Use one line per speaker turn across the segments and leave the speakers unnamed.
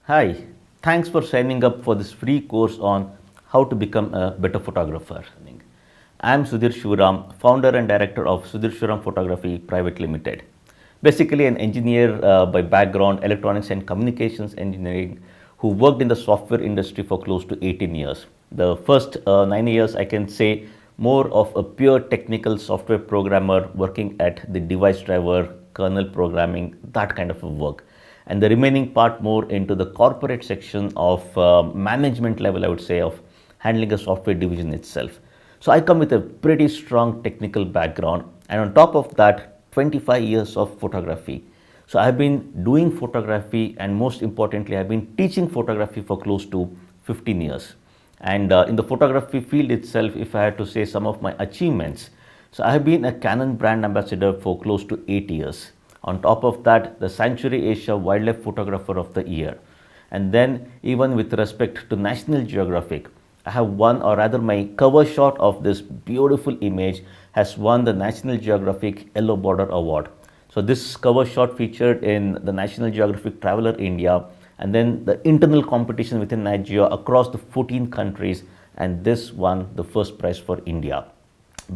Hi, thanks for signing up for this free course on how to become a better photographer. I am Sudhir Shivaram, founder and director of Sudhir Shivaram Photography Private Limited. Basically, an engineer by background, electronics and communications engineering, who worked in the software industry for close to 18 years. The first 9 years, I can say, more of a pure technical software programmer working at the device driver, kernel programming, that kind of a work, and the remaining part more into the corporate section of management level, I would say, of handling a software division itself. So I come with a pretty strong technical background, and on top of that, 25 years of photography. So I've been doing photography, and most importantly, I've been teaching photography for close to 15 years. And in the photography field itself, if I had to say some of my achievements, so I have been a Canon brand ambassador for close to 8 years. On top of that, the Sanctuary Asia Wildlife Photographer of the Year. And then, even with respect to National Geographic, I have won, or rather, my cover shot of this beautiful image has won the National Geographic Yellow Border Award. So, this cover shot featured in the National Geographic Traveler India, and then the internal competition within Nigeria across the 14 countries, and this won the first prize for India.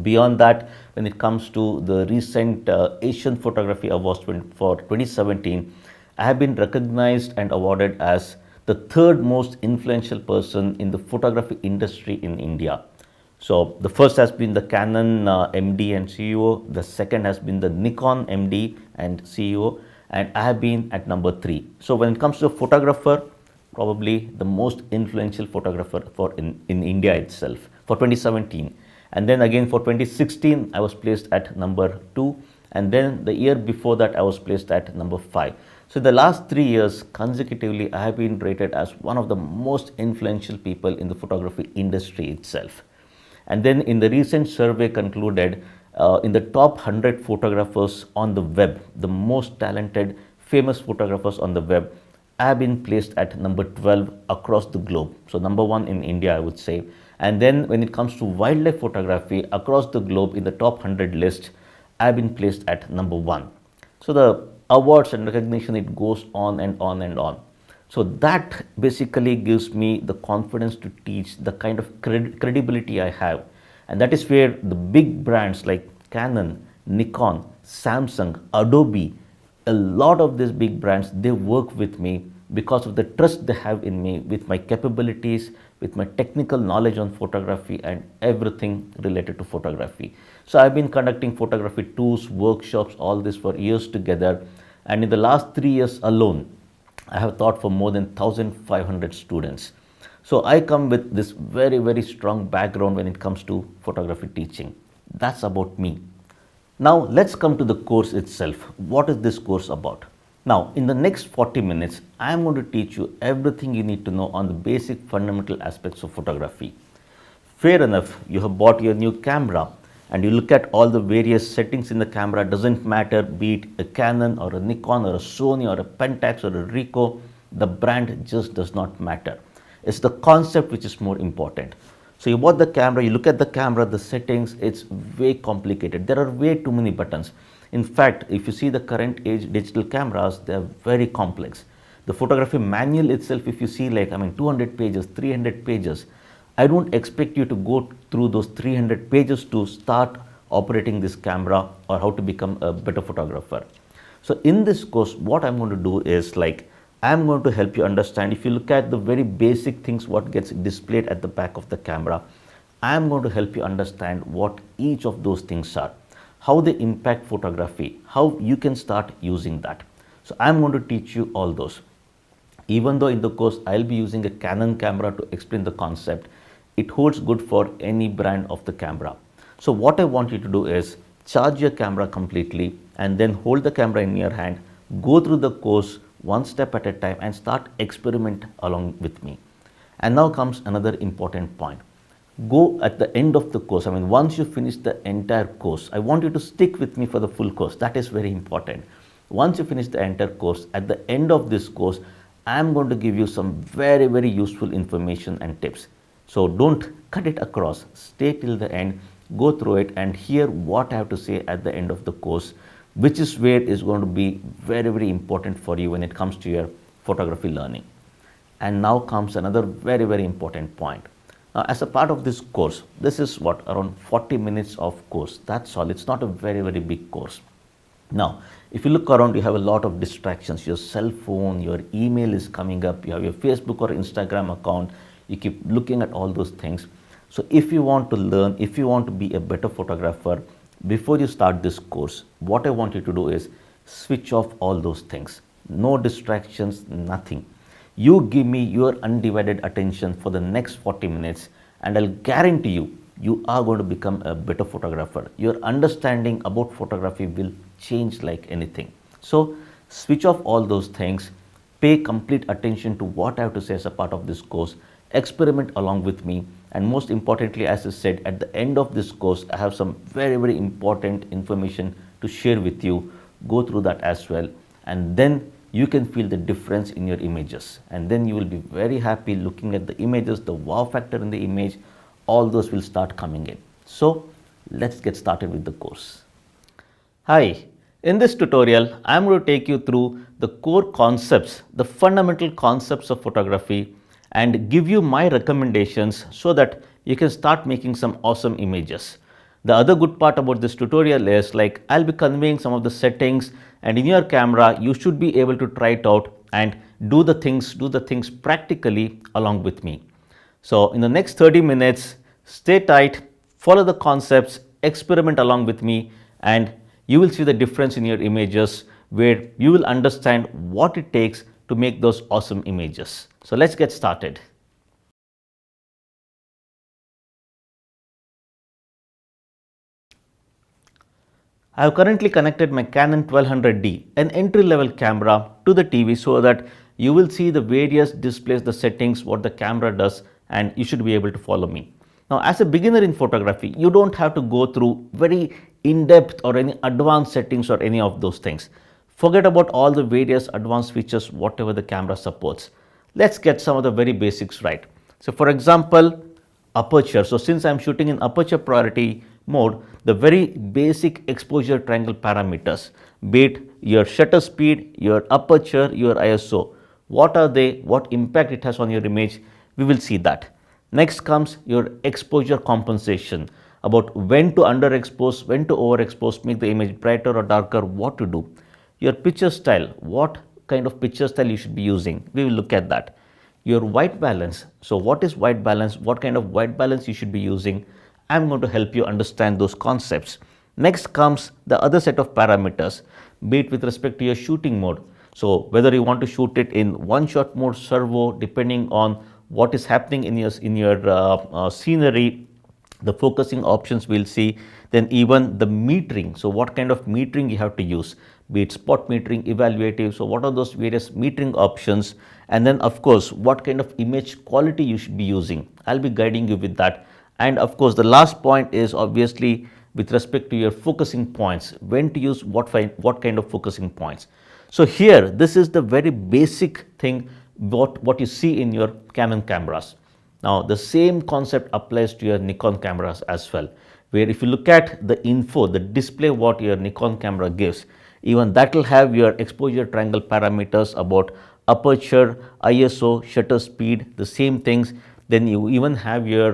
Beyond that, when it comes to the recent Asian Photography Awards for 2017, I have been recognized and awarded as the third most influential person in the photography industry in India. So the first has been the Canon MD and CEO, the second has been the Nikon MD and CEO, and I have been at number 3. So when it comes to a photographer, probably the most influential photographer in India itself for 2017. And then again for 2016, I was placed at number 2. And then the year before that, I was placed at number 5. So the last 3 years consecutively, I have been rated as one of the most influential people in the photography industry itself. And then in the recent survey concluded, in the top 100 photographers on the web, the most talented, famous photographers on the web, I have been placed at number 12 across the globe. So number 1 in India, I would say. And then when it comes to wildlife photography across the globe in the top 100 list, I have been placed at number 1. So the awards and recognition, it goes on and on and on. So that basically gives me the confidence to teach, the kind of credibility I have. And that is where the big brands like Canon, Nikon, Samsung, Adobe, a lot of these big brands, they work with me because of the trust they have in me, with my capabilities, with my technical knowledge on photography and everything related to photography. So I've been conducting photography tours, workshops, all this for years together. And in the last 3 years alone, I have taught for more than 1,500 students. So I come with this very, very strong background when it comes to photography teaching. That's about me. Now let's come to the course itself. What is this course about? Now, in the next 40 minutes, I am going to teach you everything you need to know on the basic fundamental aspects of photography. Fair enough, you have bought your new camera and you look at all the various settings in the camera, doesn't matter, be it a Canon or a Nikon or a Sony or a Pentax or a Ricoh, the brand just does not matter. It's the concept which is more important. So you bought the camera, you look at the camera, the settings, it's way complicated. There are way too many buttons. In fact, if you see the current age digital cameras, they are very complex. The photography manual itself, if you see 200 pages, 300 pages, I don't expect you to go through those 300 pages to start operating this camera or how to become a better photographer. So in this course, what I'm going to do is I'm going to help you understand. If you look at the very basic things, what gets displayed at the back of the camera, I'm going to help you understand what each of those things are, how they impact photography, how you can start using that. So I'm going to teach you all those. Even though in the course I'll be using a Canon camera to explain the concept, it holds good for any brand of the camera. So what I want you to do is charge your camera completely and then hold the camera in your hand, go through the course one step at a time and start experiment along with me. And now comes another important point. Go at the end of the course. Once you finish the entire course, I want you to stick with me for the full course. That is very important. Once you finish the entire course, at the end of this course, I am going to give you some very, very useful information and tips. So don't cut it across. Stay till the end, go through it and hear what I have to say at the end of the course, which is where is going to be very, very important for you when it comes to your photography learning. And now comes another very, very important point. Now, as a part of this course, this is what, around 40 minutes of course. That's all. It's not a very, very big course. Now, if you look around, you have a lot of distractions. Your cell phone, your email is coming up, you have your Facebook or Instagram account, you keep looking at all those things. So, if you want to learn, if you want to be a better photographer, before you start this course, what I want you to do is switch off all those things. No distractions, nothing. You give me your undivided attention for the next 40 minutes, and I'll guarantee you, you are going to become a better photographer. Your understanding about photography will change like anything. So switch off all those things, pay complete attention to what I have to say as a part of this course, experiment along with me, and most importantly, as I said, at the end of this course, I have some very, very important information to share with you. Go through that as well, and then you can feel the difference in your images, and then you will be very happy looking at the images, the wow factor in the image, all those will start coming in. So let's get started with the course. Hi, in this tutorial, I am going to take you through the core concepts, the fundamental concepts of photography, and give you my recommendations so that you can start making some awesome images. The other good part about this tutorial is, like, I'll be conveying some of the settings, and in your camera you should be able to try it out and do the things practically along with me. So in the next 30 minutes, stay tight, follow the concepts, experiment along with me, and you will see the difference in your images, where you will understand what it takes to make those awesome images. So let's get started. I have currently connected my Canon 1200D, an entry-level camera, to the TV so that you will see the various displays, the settings, what the camera does, and you should be able to follow me. Now, as a beginner in photography, you don't have to go through very in-depth or any advanced settings or any of those things. Forget about all the various advanced features, whatever the camera supports. Let's get some of the very basics right. So for example, aperture. So since I'm shooting in aperture priority mode, the very basic exposure triangle parameters, be it your shutter speed, your aperture, your ISO, what are they, what impact it has on your image, we will see that. Next comes your exposure compensation, about when to underexpose, when to overexpose, make the image brighter or darker, what to do. Your picture style, what kind of picture style you should be using, we will look at that. Your white balance, so what is white balance, what kind of white balance you should be using, I'm going to help you understand those concepts. Next comes the other set of parameters, be it with respect to your shooting mode. So whether you want to shoot it in one shot mode, servo, depending on what is happening in your scenery, the focusing options we'll see, then even the metering. So what kind of metering you have to use, be it spot metering, evaluative. So what are those various metering options? And then of course, what kind of image quality you should be using. I'll be guiding you with that. And of course, the last point is obviously with respect to your focusing points, when to use what kind of focusing points. So here, this is the very basic thing, what you see in your Canon cameras. Now, the same concept applies to your Nikon cameras as well, where if you look at the info, the display what your Nikon camera gives, even that will have your exposure triangle parameters about aperture, ISO, shutter speed, the same things. Then you even have your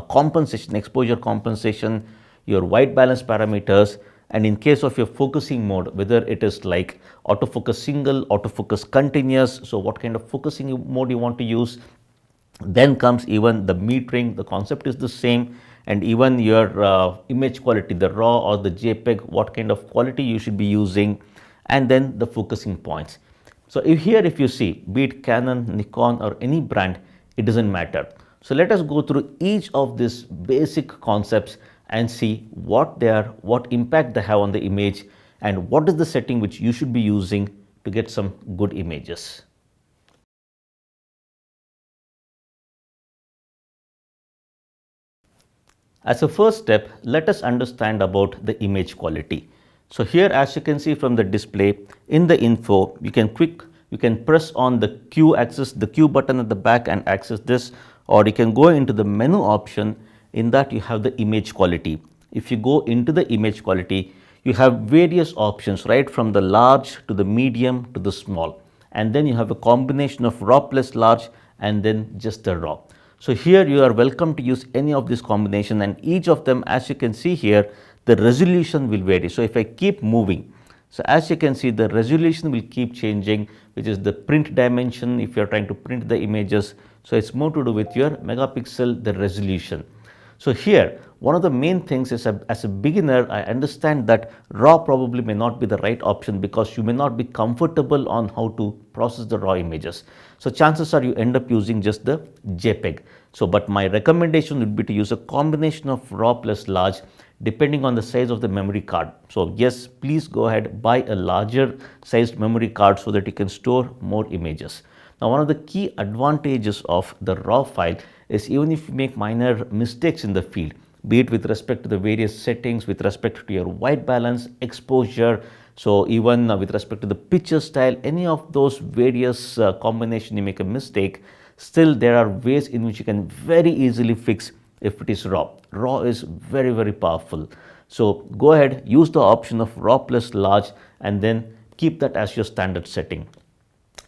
compensation, exposure compensation, your white balance parameters, and in case of your focusing mode, whether it is like autofocus single, autofocus continuous, so what kind of focusing mode you want to use. Then comes even the metering, the concept is the same, and even your image quality, the RAW or the JPEG, what kind of quality you should be using, and then the focusing points. So if you see, be it Canon, Nikon or any brand, it doesn't matter. So let us go through each of these basic concepts and see what they are, what impact they have on the image, and what is the setting which you should be using to get some good images. As a first step, let us understand about the image quality. So here, as you can see from the display, in the info, you can press on the Q axis, the Q button at the back and access this, or you can go into the menu option. In that you have the image quality. If you go into the image quality, you have various options, right from the large to the medium to the small, and then you have a combination of RAW plus large and then just the raw. So here you are welcome to use any of this combination, and each of them, as you can see here, the resolution will vary. So if I keep moving, so as you can see, the resolution will keep changing, which is the print dimension if you are trying to print the images. So it's more to do with your megapixel, the resolution. So here, one of the main things is, as a beginner, I understand that raw probably may not be the right option because you may not be comfortable on how to process the raw images. So chances are you end up using just the JPEG. So but my recommendation would be to use a combination of raw plus large depending on the size of the memory card. So yes, please go ahead, buy a larger sized memory card so that you can store more images. Now, one of the key advantages of the raw file is even if you make minor mistakes in the field, be it with respect to the various settings, with respect to your white balance, exposure, so even with respect to the picture style, any of those various combination you make a mistake, still there are ways in which you can very easily fix if it is raw. Raw is very, very powerful. So go ahead, use the option of raw plus large and then keep that as your standard setting.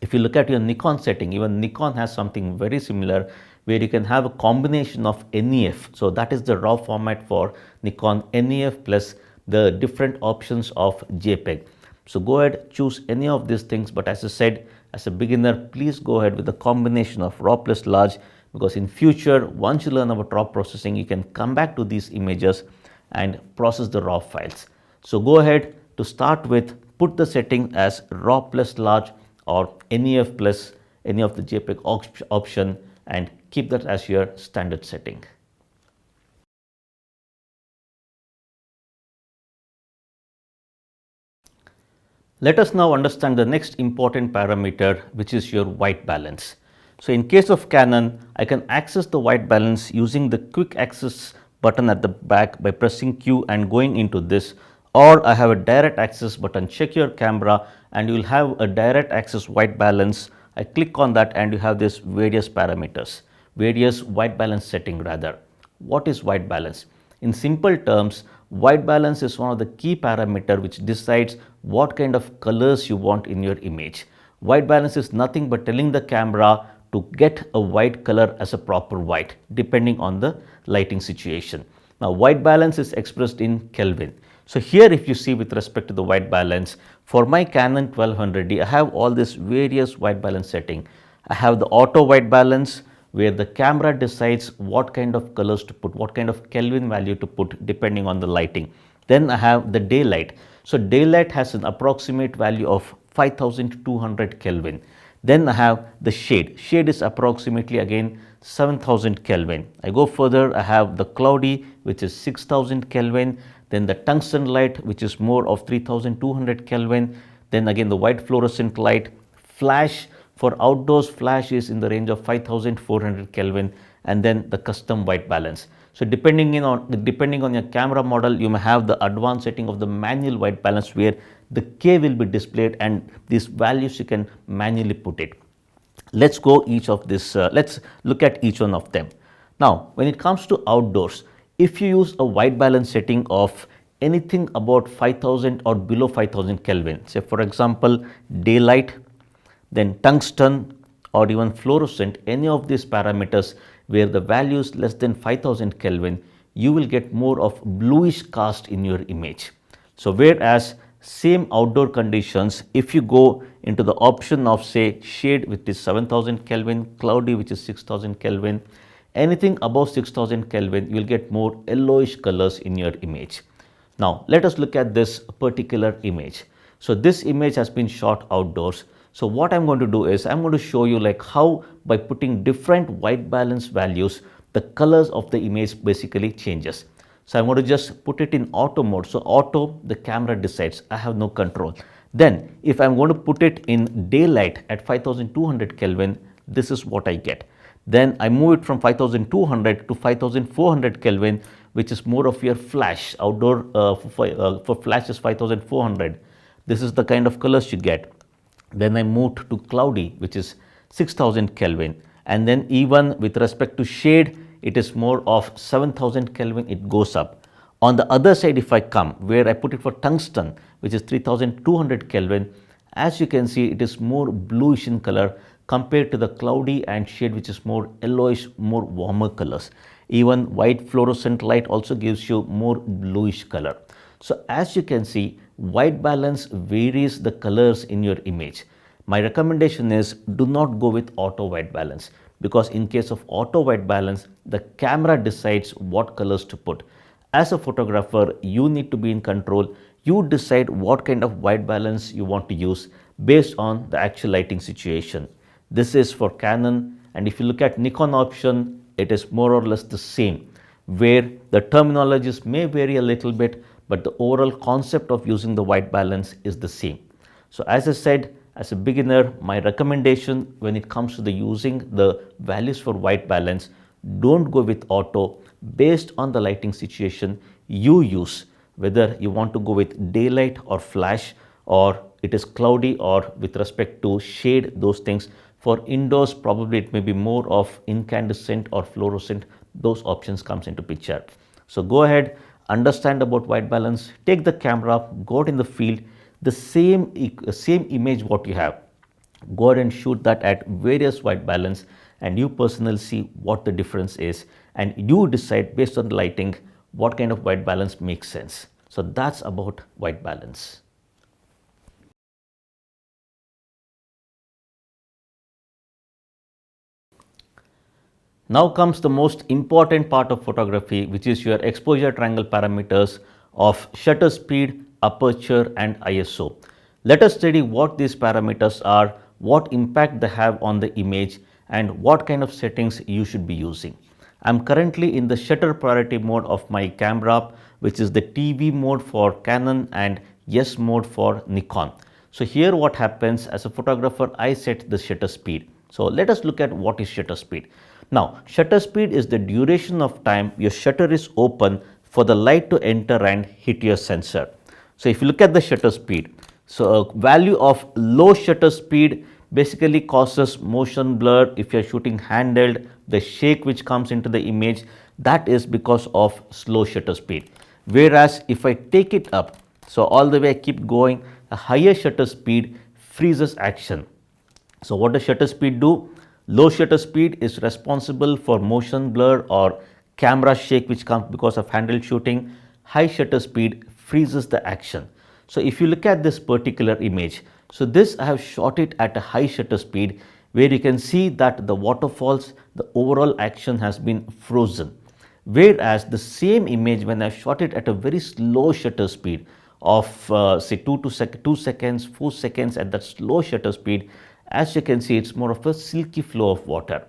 If you look at your Nikon setting, even Nikon has something very similar where you can have a combination of NEF. So that is the raw format for Nikon, NEF plus the different options of JPEG. So go ahead, choose any of these things. But as I said, as a beginner, please go ahead with the combination of raw plus large, because in future, once you learn about raw processing, you can come back to these images and process the raw files. So go ahead, to start with, put the setting as raw plus large or NEF plus any of the JPEG option and keep that as your standard setting. Let us now understand the next important parameter, which is your white balance. So in case of Canon, I can access the white balance using the quick access button at the back by pressing Q and going into this, or I have a direct access button. Check your camera and you will have a direct access white balance. I click on that and you have this various parameters, various white balance setting rather. What is white balance? In simple terms, white balance is one of the key parameter which decides what kind of colors you want in your image. White balance is nothing but telling the camera to get a white color as a proper white depending on the lighting situation. Now white balance is expressed in Kelvin. So here if you see with respect to the white balance, for my Canon 1200D, I have all this various white balance setting. I have the auto white balance where the camera decides what kind of colors to put, what kind of Kelvin value to put depending on the lighting. Then I have the daylight. So daylight has an approximate value of 5200 Kelvin. Then I have the shade. Shade is approximately again 7000 Kelvin. I go further, I have the cloudy, which is 6000 Kelvin. Then the tungsten light, which is more of 3200 Kelvin. Then again the white fluorescent light. Flash, for outdoors, flash is in the range of 5400 Kelvin. And then the custom white balance. So depending on your camera model, you may have the advanced setting of the manual white balance where the K will be displayed and these values you can manually put it. Let's go each of this, let's look at each one of them. Now, when it comes to outdoors, if you use a white balance setting of anything about 5000 or below 5000 Kelvin, say for example, daylight, then tungsten or even fluorescent, any of these parameters where the value is less than 5000 Kelvin, you will get more of bluish cast in your image. So whereas same outdoor conditions, if you go into the option of say shade which is 7000 Kelvin, cloudy which is 6000 Kelvin, anything above 6000 Kelvin, you will get more yellowish colors in your image. Now let us look at this particular image. So this image has been shot outdoors. So what I'm going to do is I'm going to show you like how by putting different white balance values, the colors of the image basically changes. So I'm going to just put it in auto mode. So auto, the camera decides, I have no control. Then if I'm going to put it in daylight at 5200 Kelvin, this is what I get. Then I move it from 5200 to 5400 Kelvin, which is more of your flash. Outdoor for flash is 5400. This is the kind of colors you get. Then I moved to cloudy, which is 6000 Kelvin. And then even with respect to shade, it is more of 7000 Kelvin, it goes up. On the other side, if I come where I put it for tungsten, which is 3200 Kelvin, as you can see, it is more bluish in color compared to the cloudy and shade which is more yellowish, more warmer colors. Even white fluorescent light also gives you more bluish color. So as you can see, white balance varies the colors in your image. My recommendation is do not go with auto white balance, because in case of auto white balance, the camera decides what colors to put. As a photographer, you need to be in control. You decide what kind of white balance you want to use based on the actual lighting situation. This is for Canon, and if you look at Nikon option, it is more or less the same, where the terminologies may vary a little bit, but the overall concept of using the white balance is the same. So as I said, as a beginner, my recommendation when it comes to the using the values for white balance, don't go with auto. Based on the lighting situation you use, whether you want to go with daylight or flash, or it is cloudy, or with respect to shade, those things. For indoors, probably it may be more of incandescent or fluorescent. Those options comes into picture. So go ahead, understand about white balance, take the camera, go out in the field, the same image what you have, go ahead and shoot that at various white balance, and you personally see what the difference is, and you decide based on the lighting what kind of white balance makes sense. So that's about white balance. Now comes the most important part of photography, which is your exposure triangle parameters of shutter speed, aperture and ISO. Let us study what these parameters are, what impact they have on the image, and what kind of settings you should be using. I am currently in the shutter priority mode of my camera, which is the TV mode for Canon and S mode for Nikon. So here what happens, as a photographer, I set the shutter speed. So let us look at what is shutter speed. Now, shutter speed is the duration of time your shutter is open for the light to enter and hit your sensor. So if you look at the shutter speed, so a value of low shutter speed basically causes motion blur. If you are shooting handheld, the shake which comes into the image, that is because of slow shutter speed. Whereas if I take it up, so all the way I keep going, a higher shutter speed freezes action. So what does shutter speed do? Low shutter speed is responsible for motion blur or camera shake which comes because of handheld shooting. High shutter speed freezes the action. So if you look at this particular image, so this I have shot it at a high shutter speed, where you can see that the waterfalls, the overall action has been frozen. Whereas the same image, when I shot it at a very slow shutter speed of say 2 seconds, 4 seconds at that slow shutter speed, as you can see, it's more of a silky flow of water.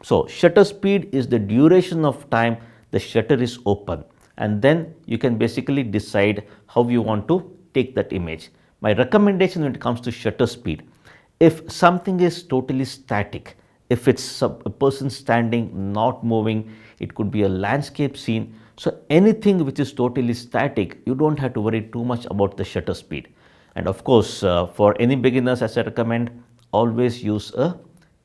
So shutter speed is the duration of time the shutter is open, and then you can basically decide how you want to take that image. My recommendation when it comes to shutter speed, if something is totally static, if it's a person standing, not moving, it could be a landscape scene. So anything which is totally static, you don't have to worry too much about the shutter speed. And of course, for any beginners, as I recommend, always use a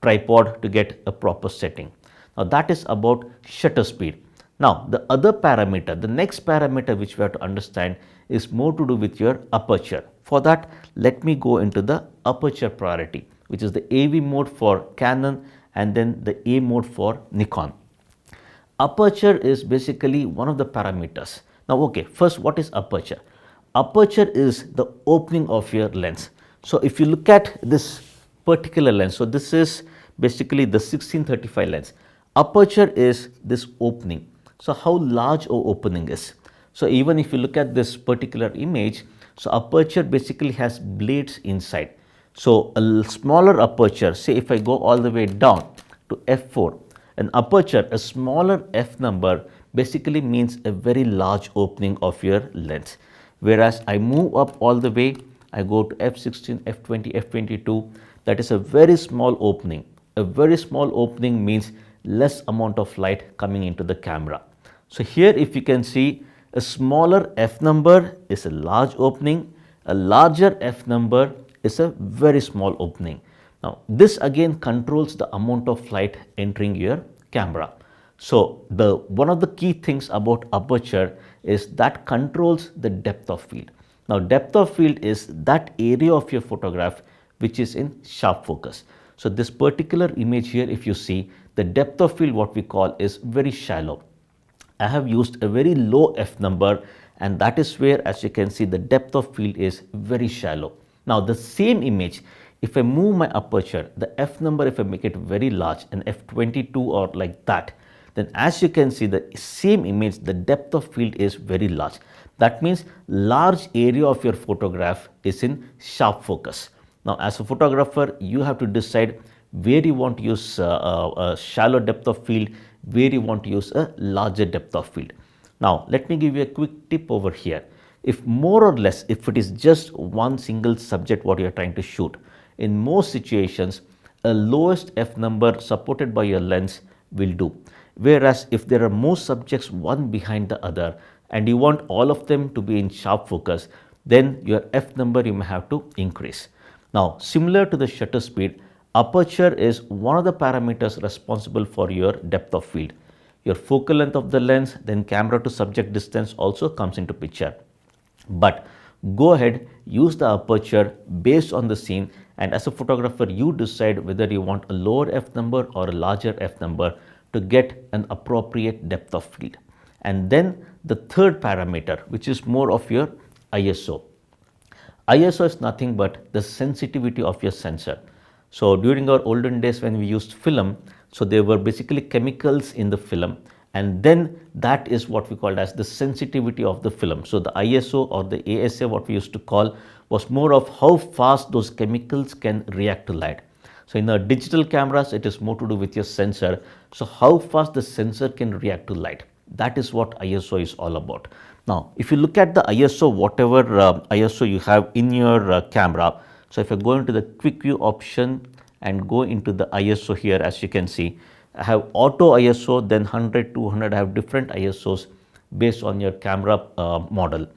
tripod to get a proper setting. Now that is about shutter speed. Now the other parameter, the next parameter which we have to understand is more to do with your aperture. For that, let me go into the aperture priority, which is the AV mode for Canon and then the A mode for Nikon. Aperture is basically one of the parameters. Now okay, first what is aperture? Aperture is the opening of your lens. So if you look at this particular lens, so this is basically the 1635 lens. Aperture is this opening. So how large our opening is. So even if you look at this particular image, so aperture basically has blades inside. So a smaller aperture, say if I go all the way down to f4, an aperture, a smaller f number basically means a very large opening of your lens. Whereas I move up all the way, I go to f16, f20, f22, that is a very small opening. A very small opening means less amount of light coming into the camera. So here if you can see, a smaller f number is a large opening, a larger f number is a very small opening. Now this again controls the amount of light entering your camera. So one of the key things about aperture is that controls the depth of field. Now depth of field is that area of your photograph which is in sharp focus. So this particular image here, if you see, the depth of field what we call is very shallow. I have used a very low f number, and that is where, as you can see, the depth of field is very shallow. Now the same image, if I move my aperture, the f number, if I make it very large, an f22 or like that, then as you can see, the same image, the depth of field is very large. That means large area of your photograph is in sharp focus. Now as a photographer, you have to decide where you want to use a shallow depth of field, where you want to use a larger depth of field. Now let me give you a quick tip over here. If more or less, if it is just one single subject what you are trying to shoot, in most situations a lowest f number supported by your lens will do. Whereas if there are more subjects one behind the other and you want all of them to be in sharp focus, then your f number you may have to increase. Now similar to the shutter speed, aperture is one of the parameters responsible for your depth of field. Your focal length of the lens, then camera to subject distance also comes into picture. But go ahead, use the aperture based on the scene, and as a photographer you decide whether you want a lower f number or a larger f number to get an appropriate depth of field. And then the third parameter, which is more of your ISO. ISO is nothing but the sensitivity of your sensor. So during our olden days when we used film, so there were basically chemicals in the film, and then that is what we called as the sensitivity of the film. So the ISO or the ASA, what we used to call, was more of how fast those chemicals can react to light. So in the digital cameras, it is more to do with your sensor. So how fast the sensor can react to light. That is what ISO is all about. Now, if you look at the ISO, whatever ISO you have in your camera, so if I go into the quick view option and go into the ISO here, as you can see, I have auto ISO, then 100, 200, I have different ISOs based on your camera model.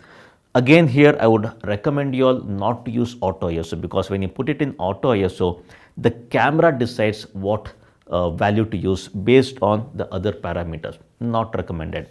Again here, I would recommend you all not to use auto ISO, because when you put it in auto ISO, the camera decides what value to use based on the other parameters. Not recommended.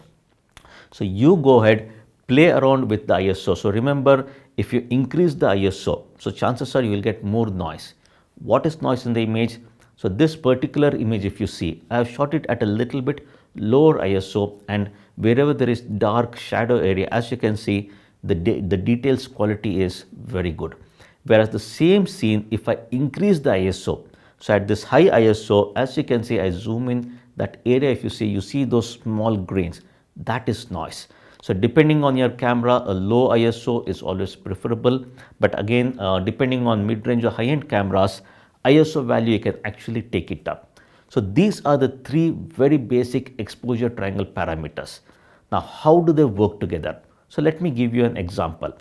So you go ahead, play around with the ISO. So remember, if you increase the ISO, so chances are you will get more noise. What is noise in the image? So this particular image, if you see, I have shot it at a little bit lower ISO, and wherever there is dark shadow area, as you can see, the details quality is very good. Whereas the same scene, if I increase the ISO, so at this high ISO, as you can see, I zoom in that area, if you see those small grains, that is noise. So depending on your camera, a low ISO is always preferable. But again, depending on mid-range or high-end cameras, ISO value you can actually take it up. So these are the three very basic exposure triangle parameters. Now how do they work together? So let me give you an example.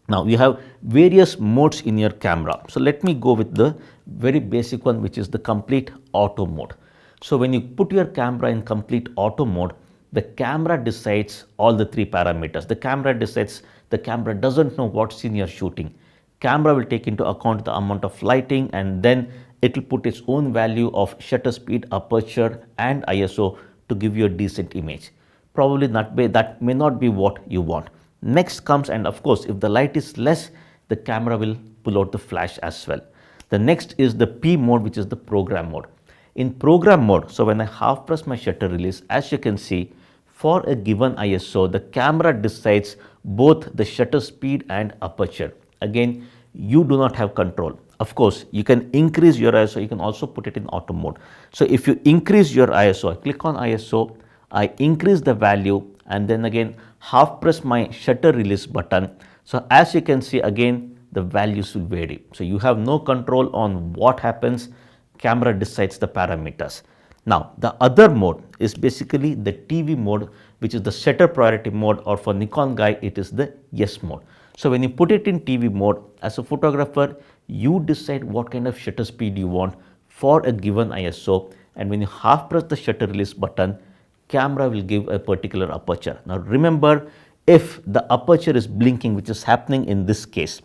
Now you have various modes in your camera. So let me go with the very basic one, which is the complete auto mode. So when you put your camera in complete auto mode, the camera decides all the three parameters. The camera decides, the camera doesn't know what scene you're shooting. Camera will take into account the amount of lighting, and then it will put its own value of shutter speed, aperture and ISO to give you a decent image. Probably that may not be what you want. Next comes, and of course, if the light is less, the camera will pull out the flash as well. The next is the P mode, which is the program mode. In program mode, so when I half press my shutter release, as you can see, for a given ISO, the camera decides both the shutter speed and aperture. Again, you do not have control. Of course, you can increase your ISO, you can also put it in auto mode. So if you increase your ISO, I click on ISO, I increase the value, and then again half press my shutter release button. So as you can see, again the values will vary. So you have no control on what happens. Camera decides the parameters. Now the other mode is basically the TV mode, which is the shutter priority mode, or for Nikon guy it is the yes mode. So when you put it in TV mode, as a photographer, you decide what kind of shutter speed you want for a given ISO, and when you half press the shutter release button, camera will give a particular aperture. Now remember, if the aperture is blinking, which is happening in this case,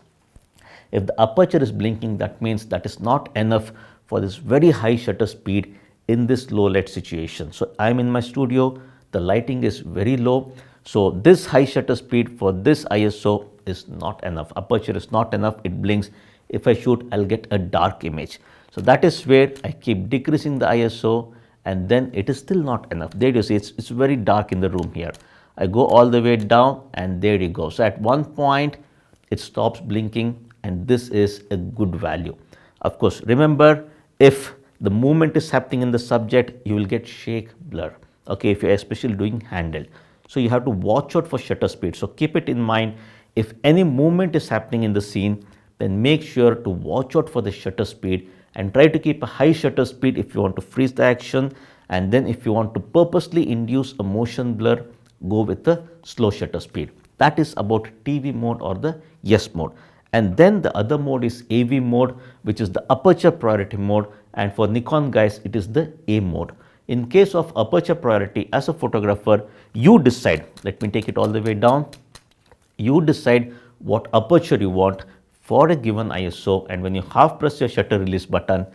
if the aperture is blinking, that means that is not enough for this very high shutter speed in this low light situation. So I'm in my studio, the lighting is very low. So this high shutter speed for this ISO is not enough. Aperture is not enough, it blinks. If I shoot, I'll get a dark image. So that is where I keep decreasing the ISO, and then it is still not enough. There you see, it's very dark in the room here. I go all the way down, and there you go. So at one point it stops blinking, and this is a good value. Of course, remember, if the movement is happening in the subject, you will get shake blur, okay, if you're especially doing handheld. So you have to watch out for shutter speed. So keep it in mind, if any movement is happening in the scene, then make sure to watch out for the shutter speed and try to keep a high shutter speed if you want to freeze the action, and then if you want to purposely induce a motion blur, go with the slow shutter speed. That is about TV mode or the yes mode. And then the other mode is AV mode, which is the aperture priority mode, and for Nikon guys it is the A mode. In case of aperture priority, as a photographer, you decide, let me take it all the way down, you decide what aperture you want for a given ISO, and when you half press your shutter release button,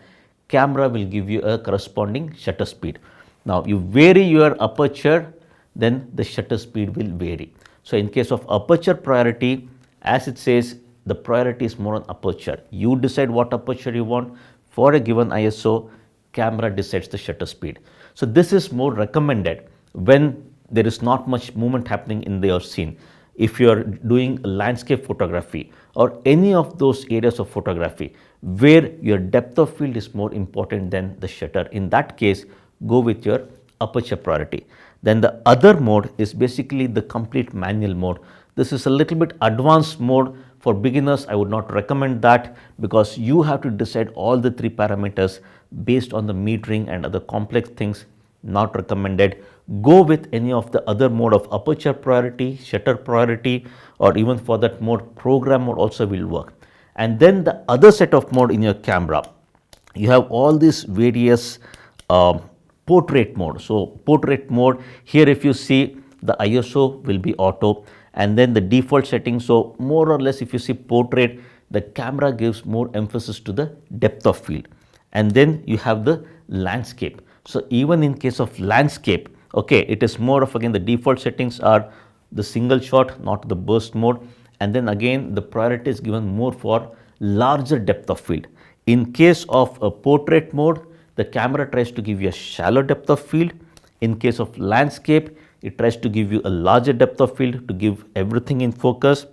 camera will give you a corresponding shutter speed. Now you vary your aperture, then the shutter speed will vary. So in case of aperture priority, as it says, the priority is more on aperture. You decide what aperture you want for a given ISO, camera decides the shutter speed. So this is more recommended when there is not much movement happening in your scene. If you are doing landscape photography or any of those areas of photography where your depth of field is more important than the shutter, in that case, go with your aperture priority. Then the other mode is basically the complete manual mode. This is a little bit advanced mode. For beginners, I would not recommend that, because you have to decide all the 3 parameters based on the metering and other complex things. Not recommended. Go with any of the other mode of aperture priority, shutter priority, or even for that mode, program mode also will work. And then the other set of mode in your camera, you have all these various portrait mode. So portrait mode, here if you see, the ISO will be auto, and then the default setting. So more or less, if you see portrait, the camera gives more emphasis to the depth of field. And then you have the landscape. So even in case of landscape, okay, it is more of, again, the default settings are the single shot, not the burst mode. And then again, the priority is given more for larger depth of field. In case of a portrait mode, the camera tries to give you a shallow depth of field. In case of landscape, it tries to give you a larger depth of field to give everything in focus.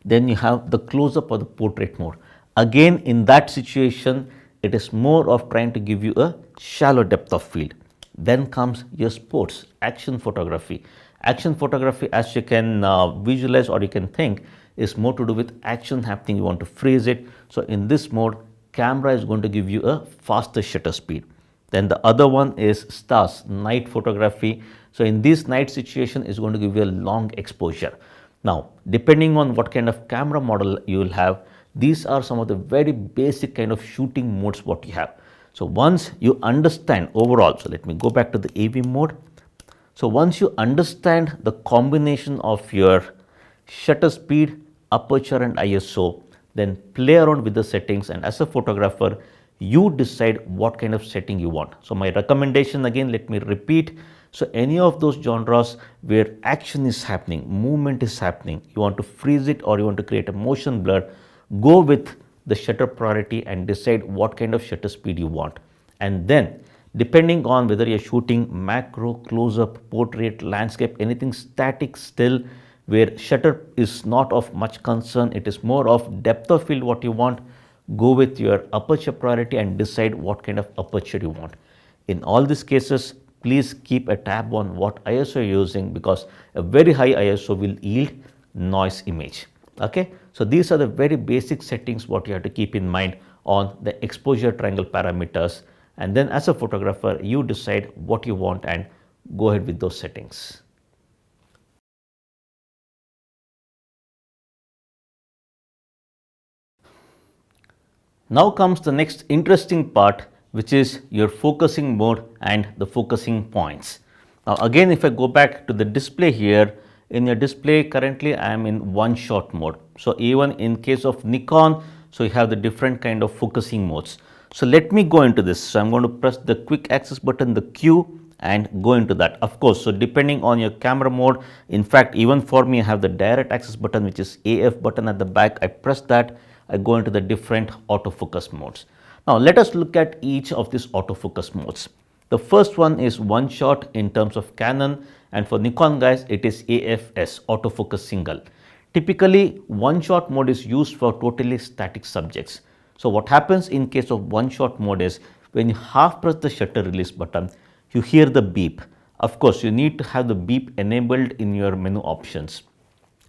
Then you have the close-up or the portrait mode. Again, in that situation, it is more of trying to give you a shallow depth of field. Then comes your sports, action photography. Action photography, as you can visualize or you can think, is more to do with action happening. You want to freeze it. So in this mode, camera is going to give you a faster shutter speed. Then the other one is stars, night photography. So in this night situation, is going to give you a long exposure. Now, depending on what kind of camera model you will have, these are some of the very basic kind of shooting modes what you have. So once you understand overall, so let me go back to the AV mode. So once you understand the combination of your shutter speed, aperture and ISO, then play around with the settings, and as a photographer, you decide what kind of setting you want. So my recommendation, again, let me repeat. So any of those genres where action is happening, movement is happening, you want to freeze it or you want to create a motion blur, go with the shutter priority and decide what kind of shutter speed you want. And then depending on whether you're shooting macro, close-up, portrait, landscape, anything static, still, where shutter is not of much concern, it is more of depth of field what you want, go with your aperture priority and decide what kind of aperture you want. In all these cases, please keep a tab on what ISO you're using, because a very high ISO will yield noise image. Okay, so these are the very basic settings what you have to keep in mind on the exposure triangle parameters, and then as a photographer, you decide what you want and go ahead with those settings. Now comes the next interesting part, which is your focusing mode and the focusing points. Now again, if I go back to the display here, in your display currently I am in one shot mode. So even in case of Nikon, so you have the different kind of focusing modes. So let me go into this. So I'm going to press the quick access button, the Q, and go into that. Of course, so depending on your camera mode, in fact, even for me, I have the direct access button, which is AF button at the back. I press that, I go into the different autofocus modes. Now let us look at each of these autofocus modes. The first one is one shot in terms of Canon, and for Nikon guys it is AFS, autofocus single. Typically one shot mode is used for totally static subjects. So what happens in case of one shot mode is when you half press the shutter release button, you hear the beep. Of course you need to have the beep enabled in your menu options.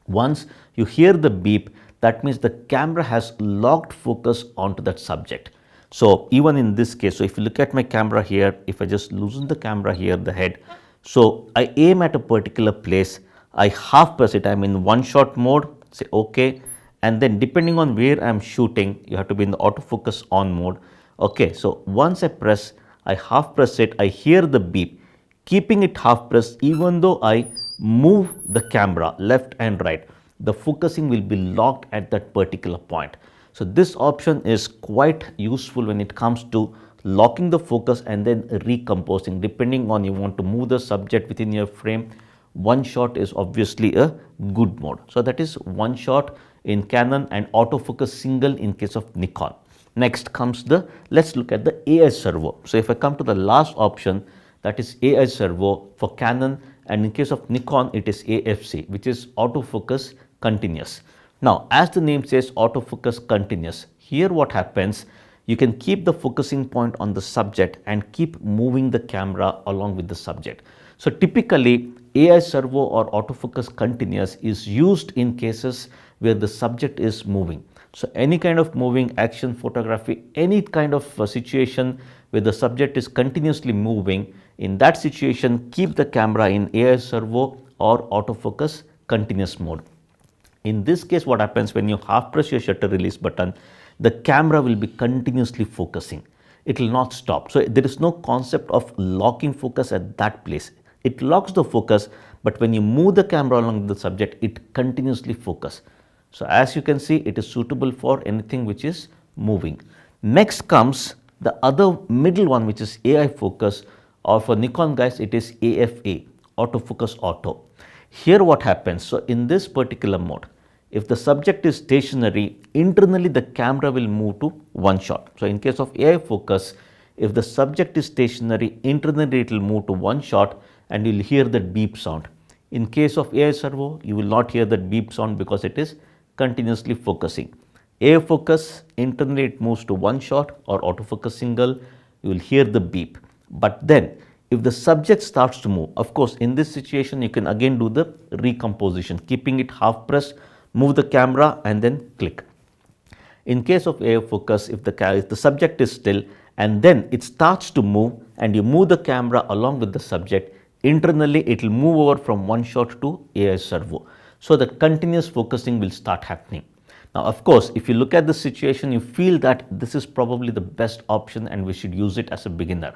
Once you hear the beep, that means the camera has locked focus onto that subject. So even in this case, so if you look at my camera here, if I just loosen the camera here, the head, so I aim at a particular place, I half press it, I'm in one shot mode, say okay, and then depending on where I'm shooting, you have to be in the autofocus on mode. Okay, so once I press, I half press it, I hear the beep. Keeping it half pressed, even though I move the camera left and right, the focusing will be locked at that particular point. So this option is quite useful when it comes to locking the focus and then recomposing. Depending on you want to move the subject within your frame, one shot is obviously a good mode. So that is one shot in Canon and autofocus single in case of Nikon. Next comes let's look at the AI servo. So if I come to the last option, that is AI servo for Canon, and in case of Nikon it is AFC, which is autofocus continuous. Now as the name says, autofocus continuous, here what happens, you can keep the focusing point on the subject and keep moving the camera along with the subject. So typically AI servo or autofocus continuous is used in cases where the subject is moving. So any kind of moving action photography, any kind of situation where the subject is continuously moving, in that situation keep the camera in AI servo or autofocus continuous mode. In this case what happens, when you half press your shutter release button, the camera will be continuously focusing. It will not stop. So there is no concept of locking focus at that place. It locks the focus, but when you move the camera along the subject, it continuously focus. So as you can see, it is suitable for anything which is moving. Next comes the other middle one, which is AI focus, or for Nikon guys it is AFA, autofocus auto. Here what happens, so in this particular mode, if the subject is stationary, internally the camera will move to one shot. So in case of AI focus, if the subject is stationary, internally it will move to one shot and you will hear that beep sound. In case of AI servo, you will not hear that beep sound because it is continuously focusing. AI focus, internally it moves to one shot, or autofocus single, you will hear the beep. But then if the subject starts to move, of course in this situation you can again do the recomposition, keeping it half pressed, move the camera and then click. In case of AI focus, if the subject is still and then it starts to move and you move the camera along with the subject, internally it will move over from one shot to AI servo. So that continuous focusing will start happening. Now of course, if you look at the situation, you feel that this is probably the best option and we should use it as a beginner.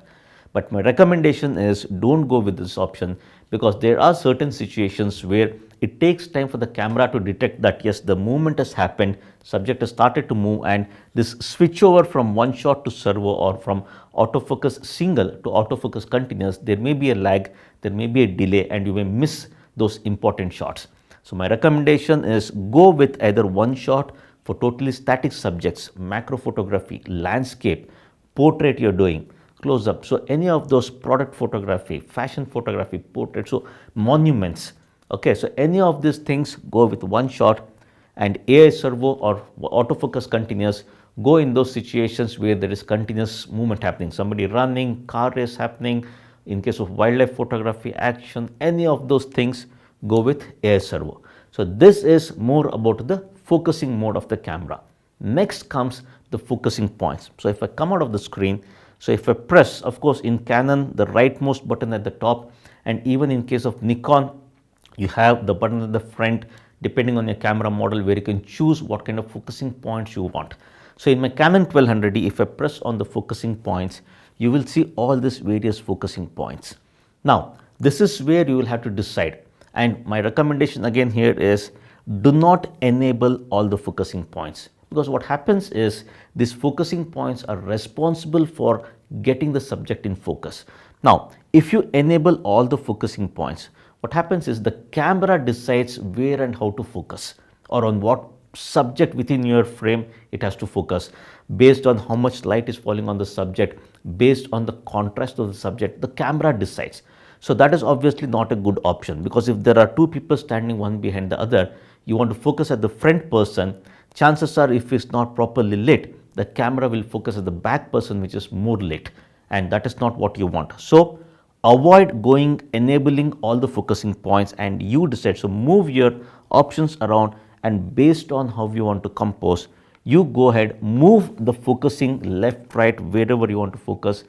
But my recommendation is don't go with this option, because there are certain situations where it takes time for the camera to detect that yes, the movement has happened, subject has started to move, and this switch over from one shot to servo or from autofocus single to autofocus continuous, there may be a lag, there may be a delay, and you may miss those important shots. So my recommendation is go with either one shot for totally static subjects, macro photography, landscape, portrait you're doing, close up. So any of those, product photography, fashion photography, portrait, so monuments. Okay, so any of these things go with one shot, and AI servo or autofocus continuous go in those situations where there is continuous movement happening, somebody running, car race happening. In case of wildlife photography, action, any of those things, go with AI servo. So this is more about the focusing mode of the camera. Next comes the focusing points. So if I come out of the screen, so if I press, of course in Canon the rightmost button at the top, and even in case of Nikon you have the button at the front depending on your camera model, where you can choose what kind of focusing points you want. So in my Canon 1200D, if I press on the focusing points, you will see all these various focusing points. Now this is where you will have to decide, and my recommendation again here is do not enable all the focusing points, because what happens is these focusing points are responsible for getting the subject in focus. Now if you enable all the focusing points, what happens is the camera decides where and how to focus, or on what subject within your frame it has to focus. based on how much light is falling on the subject, based on the contrast of the subject, the camera decides. So that is obviously not a good option, because if there are two people standing one behind the other, you want to focus at the front person, chances are if it's not properly lit, the camera will focus at the back person which is more lit, and that is not what you want. So avoid enabling all the focusing points, and you decide. So move your options around, and based on how you want to compose, you go ahead, move the focusing left, right, wherever you want to focus.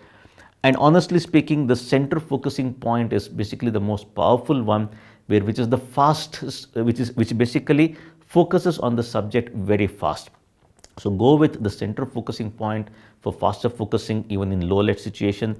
And honestly speaking, the center focusing point is basically the most powerful one, which is the fastest, which basically focuses on the subject very fast. So go with the center focusing point for faster focusing even in low light situation.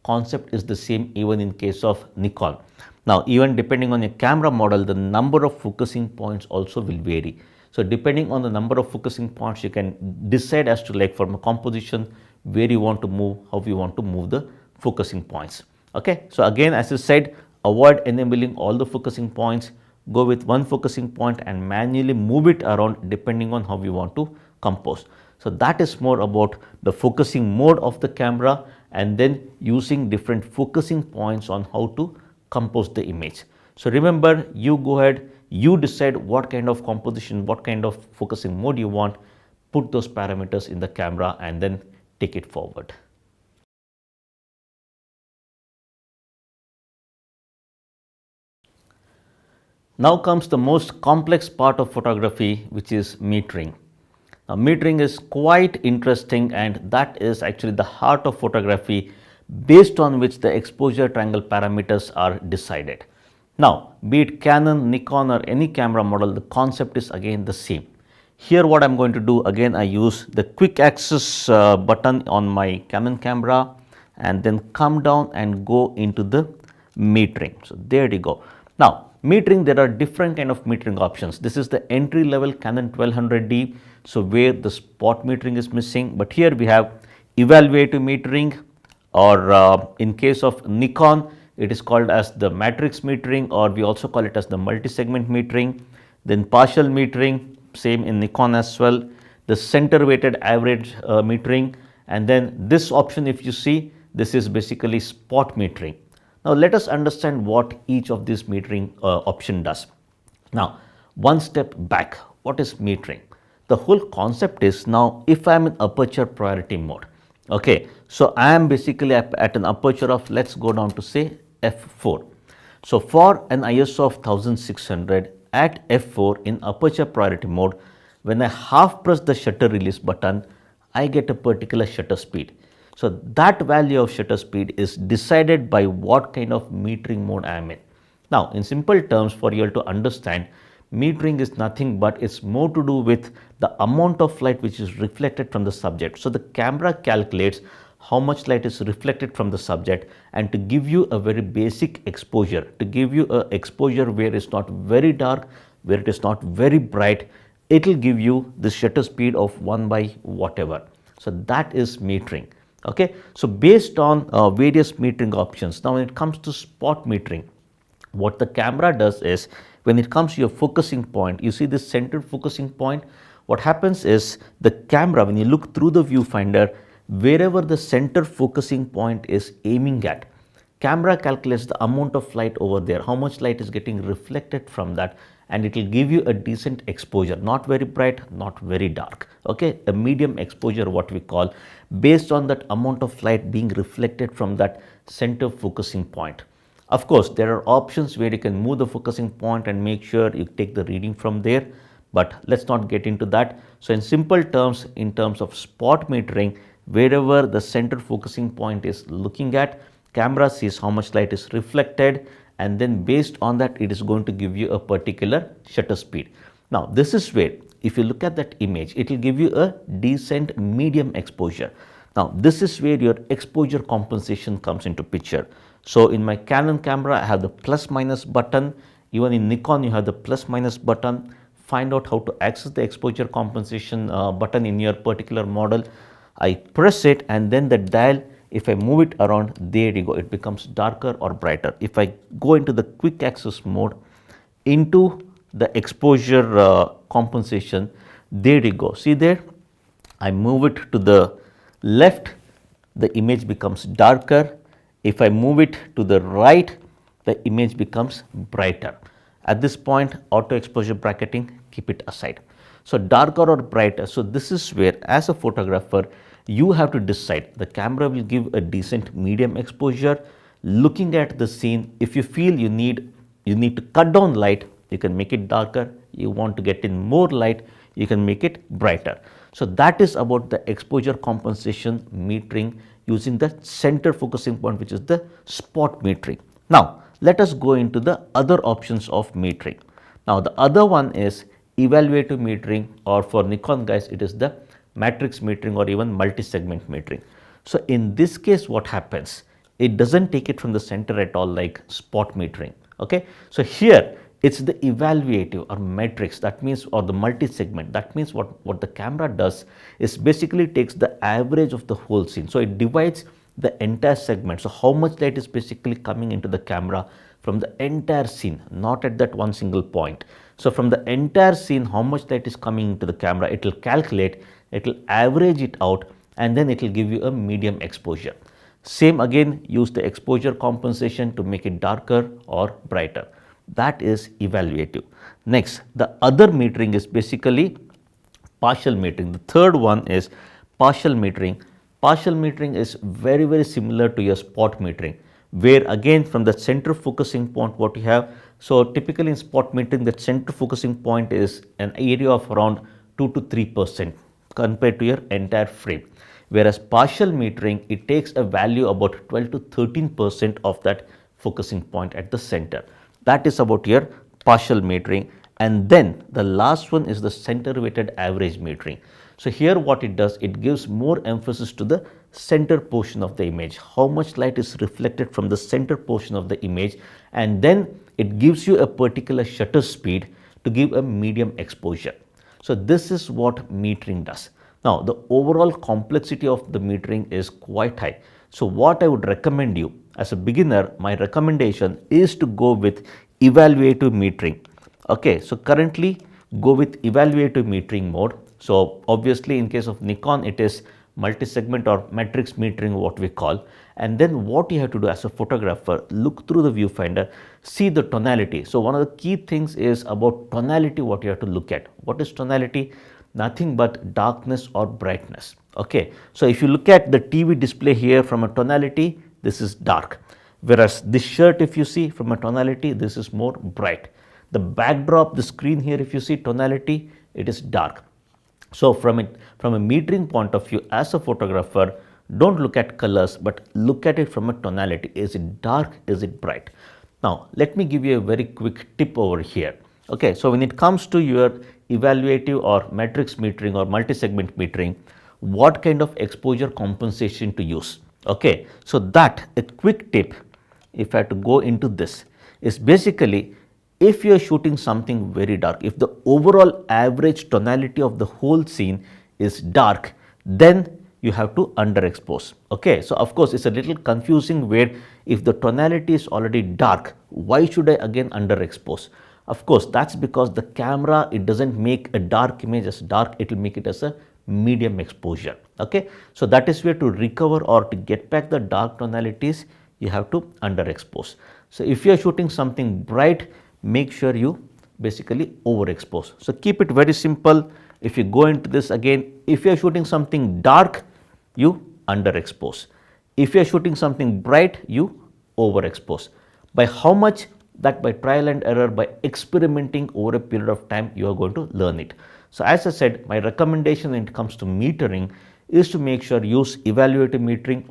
Concept is the same even in case of Nikon. Now, even depending on your camera model, the number of focusing points also will vary. So depending on the number of focusing points, you can decide as to, like, from a composition, where you want to move, how you want to move the focusing points. Okay. So again, as I said, avoid enabling all the focusing points, go with one focusing point and manually move it around depending on how you want to compose. So that is more about the focusing mode of the camera, and then using different focusing points on how to compose the image. So remember, you go ahead, you decide what kind of composition, what kind of focusing mode you want, put those parameters in the camera and then take it forward. Now comes the most complex part of photography, which is metering. Now, metering is quite interesting, and that is actually the heart of photography, based on which the exposure triangle parameters are decided. Now, be it Canon, Nikon or any camera model, the concept is again the same. Here what I am going to do, again I use the quick access button on my Canon camera, and then come down and go into the metering. So there you go. Now, metering, there are different kind of metering options. This is the entry level Canon 1200D, so where the spot metering is missing, but here we have evaluative metering, or in case of Nikon, it is called as the matrix metering, or we also call it as the multi-segment metering. Then partial metering, same in Nikon as well, the center weighted average metering, and then this option, if you see, this is basically spot metering. Now let us understand what each of these metering option does. Now, one step back, what is metering? The whole concept is, now if I am in aperture priority mode, okay, so I am basically at an aperture of, let's go down to say f4. So for an ISO of 1600 at f4 in aperture priority mode, when I half press the shutter release button, I get a particular shutter speed. So that value of shutter speed is decided by what kind of metering mode I am in. Now, in simple terms, for you all to understand, metering is nothing but it's more to do with the amount of light which is reflected from the subject. So the camera calculates how much light is reflected from the subject, and to give you a very basic exposure, to give you a exposure where it's not very dark, where it is not very bright, it will give you the shutter speed of 1 by whatever. So that is metering. Okay, so based on various metering options. Now when it comes to spot metering, what the camera does is, when it comes to your focusing point, you see this centered focusing point, what happens is the camera, when you look through the viewfinder, wherever the center focusing point is aiming at, camera calculates the amount of light over there, how much light is getting reflected from that, and it will give you a decent exposure, not very bright, not very dark, okay, a medium exposure, what we call, based on that amount of light being reflected from that center focusing point. Of course, there are options where you can move the focusing point and make sure you take the reading from there, but let's not get into that. So in simple terms, in terms of spot metering, wherever the center focusing point is looking at, camera sees how much light is reflected, and then based on that, it is going to give you a particular shutter speed. Now this is where, if you look at that image, it will give you a decent medium exposure. Now this is where your exposure compensation comes into picture. So in my Canon camera, I have the plus minus button. Even in Nikon, you have the plus minus button. Find out how to access the exposure compensation button in your particular model. I press it, and then the dial, if I move it around, there you go, it becomes darker or brighter. If I go into the quick access mode, into the exposure compensation, there you go, see there, I move it to the left, the image becomes darker. If I move it to the right, the image becomes brighter. At this point, auto exposure bracketing, keep it aside. So, darker or brighter. So, this is where as a photographer, you have to decide. The camera will give a decent medium exposure. Looking at the scene, if you feel you need to cut down light, you can make it darker. You want to get in more light, you can make it brighter. So, that is about the exposure compensation metering using the center focusing point, which is the spot metering. Now, let us go into the other options of metering. Now, the other one is evaluative metering, or for Nikon guys, it is the matrix metering or even multi-segment metering. So, in this case, what happens? It doesn't take it from the center at all like spot metering. Okay. So, here it's the evaluative or matrix, that means, or the multi-segment. That means what the camera does is basically takes the average of the whole scene. So, it divides the entire segment. So, how much light is basically coming into the camera from the entire scene, not at that one single point. So, from the entire scene, how much light is coming into the camera, it will calculate, it will average it out, and then it will give you a medium exposure. Same again, use the exposure compensation to make it darker or brighter. That is evaluative. Next, the other metering is basically partial metering. The third one is partial metering. Partial metering is very similar to your spot metering, where again from the center focusing point what you have. So, typically in spot metering, the center focusing point is an area of around 2 to 3% compared to your entire frame. Whereas partial metering, it takes a value about 12 to 13% of that focusing point at the center. That is about your partial metering. And then the last one is the center weighted average metering. So, here what it does, it gives more emphasis to the center portion of the image, how much light is reflected from the center portion of the image, and then it gives you a particular shutter speed to give a medium exposure. So, this is what metering does. Now, the overall complexity of the metering is quite high. So, what I would recommend you as a beginner, my recommendation is to go with evaluative metering. Okay, so currently go with evaluative metering mode. So, obviously in case of Nikon, it is multi-segment or matrix metering what we call. And then what you have to do as a photographer, look through the viewfinder, see the tonality. So, one of the key things is about tonality, what you have to look at. What is tonality? Nothing but darkness or brightness. Okay. So, if you look at the TV display here from a tonality, this is dark. Whereas this shirt, if you see from a tonality, this is more bright. The backdrop, the screen here, if you see tonality, it is dark. So, from a metering point of view, as a photographer, don't look at colors, but look at it from a tonality. Is it dark? Is it bright? Now, let me give you a very quick tip over here. Okay. So, when it comes to your evaluative or matrix metering or multi-segment metering, what kind of exposure compensation to use? Okay. So, that a quick tip, if I have to go into this, is basically if you are shooting something very dark, if the overall average tonality of the whole scene is dark, then you have to underexpose. Okay. So, of course, it's a little confusing where if the tonality is already dark, why should I again underexpose? Of course, that's because the camera, it doesn't make a dark image as dark, it will make it as a medium exposure. Okay. So, that is where to recover or to get back the dark tonalities, you have to underexpose. So, if you are shooting something bright, make sure you basically overexpose. So, keep it very simple. If you go into this again, if you are shooting something dark, you underexpose. If you are shooting something bright, you overexpose. By how much? That by trial and error, by experimenting over a period of time, you are going to learn it. So, as I said, my recommendation when it comes to metering is to make sure use evaluative metering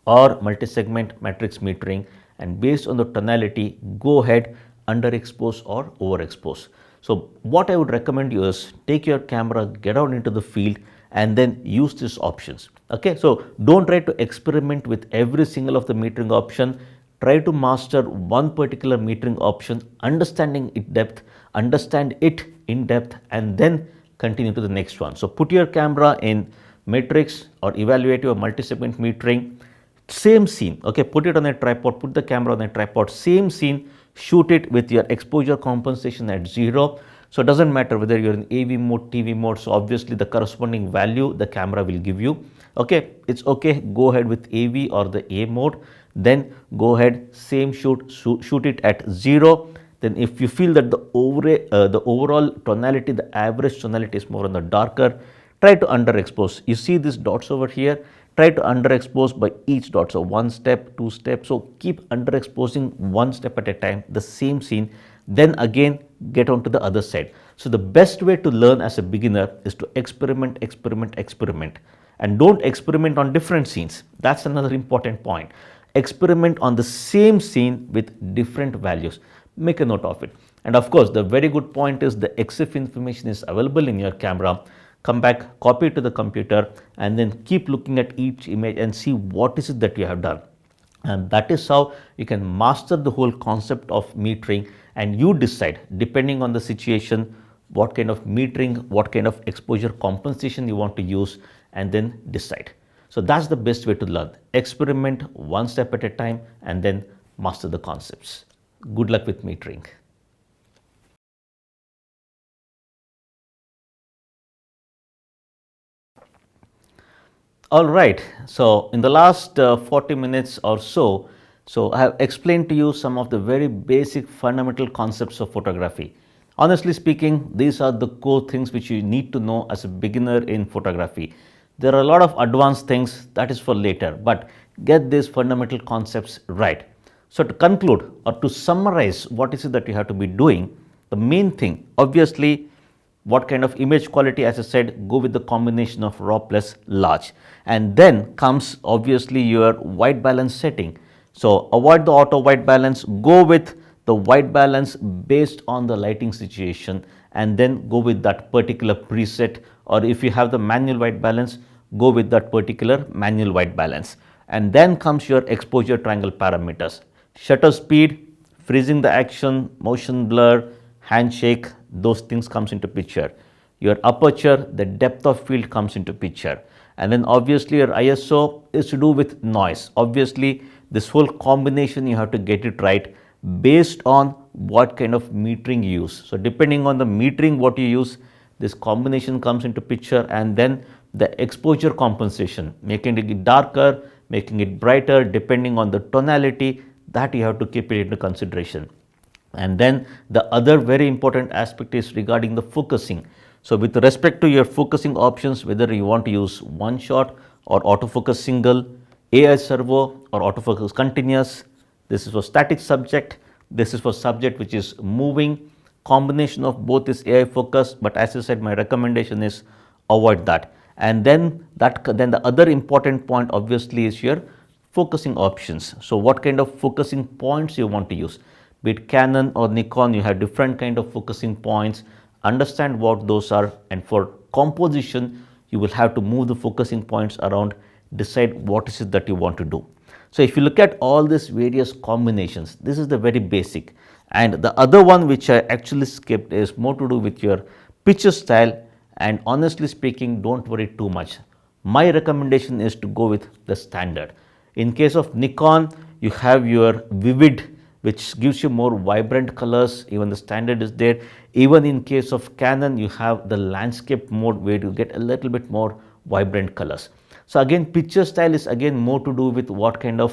or multi-segment matrix metering, and based on the tonality, go ahead, underexpose or overexpose. So, what I would recommend you is take your camera, get out into the field and then use these options. Okay. So, don't try to experiment with every single of the metering option. Try to master one particular metering option, understand it in depth, and then continue to the next one. So, put your camera in matrix or evaluative or multi-segment metering, same scene. Okay, put it on a tripod, put the camera on a tripod, same scene, shoot it with your exposure compensation at 0. So it doesn't matter whether you're in AV mode, TV mode, so obviously the corresponding value the camera will give you. Okay, it's okay, go ahead with AV or the A mode, then go ahead, same shoot it at 0. Then if you feel that the overall tonality, the average tonality is more on the darker, try to underexpose. You see these dots over here, try to underexpose by each dot. So one step, two steps. So keep underexposing one step at a time, the same scene, then again get onto the other side. So the best way to learn as a beginner is to experiment, and don't experiment on different scenes. That's another important point. Experiment on the same scene with different values. Make a note of it. And of course, the very good point is the EXIF information is available in your camera. Come back, copy it to the computer, and then keep looking at each image and see what is it that you have done. And that is how you can master the whole concept of metering, and you decide, depending on the situation, what kind of metering, what kind of exposure compensation you want to use, and then decide. So that's the best way to learn. Experiment one step at a time and then master the concepts. Good luck with metering. All right, so in the last 40 minutes or so, I have explained to you some of the very basic fundamental concepts of photography. Honestly speaking, these are the core things which you need to know as a beginner in photography. There are a lot of advanced things that is for later, but get these fundamental concepts right. So to conclude or to summarize what is it that you have to be doing, the main thing, obviously, what kind of image quality, as I said, go with the combination of raw plus large. And then comes obviously your white balance setting. So avoid the auto white balance, go with the white balance based on the lighting situation, and then go with that particular preset, or if you have the manual white balance, go with that particular manual white balance. And then comes your exposure triangle parameters. Shutter speed, freezing the action, motion blur, handshake, those things comes into picture. Your aperture, the depth of field comes into picture. And then obviously your ISO is to do with noise. Obviously this whole combination you have to get it right based on what kind of metering you use. So depending on the metering what you use, this combination comes into picture. And then the exposure compensation, making it darker, making it brighter, depending on the tonality, that you have to keep it into consideration. And then the other very important aspect is regarding the focusing. So with respect to your focusing options, whether you want to use one shot or autofocus single, AI servo or autofocus continuous, this is for static subject, this is for subject which is moving. Combination of both is AI focus, but as I said, my recommendation is avoid that. And then the other important point obviously is your focusing options. So what kind of focusing points you want to use? Be it Canon or Nikon, you have different kind of focusing points. Understand what those are, and for composition you will have to move the focusing points around, decide what is it that you want to do. So if you look at all these various combinations, this is the very basic. And the other one which I actually skipped is more to do with your picture style, and honestly speaking, don't worry too much. My recommendation is to go with the standard. In case of Nikon, you have your vivid, which gives you more vibrant colors, even the standard is there. Even in case of Canon, you have the landscape mode where you get a little bit more vibrant colors. So again, picture style is again more to do with what kind of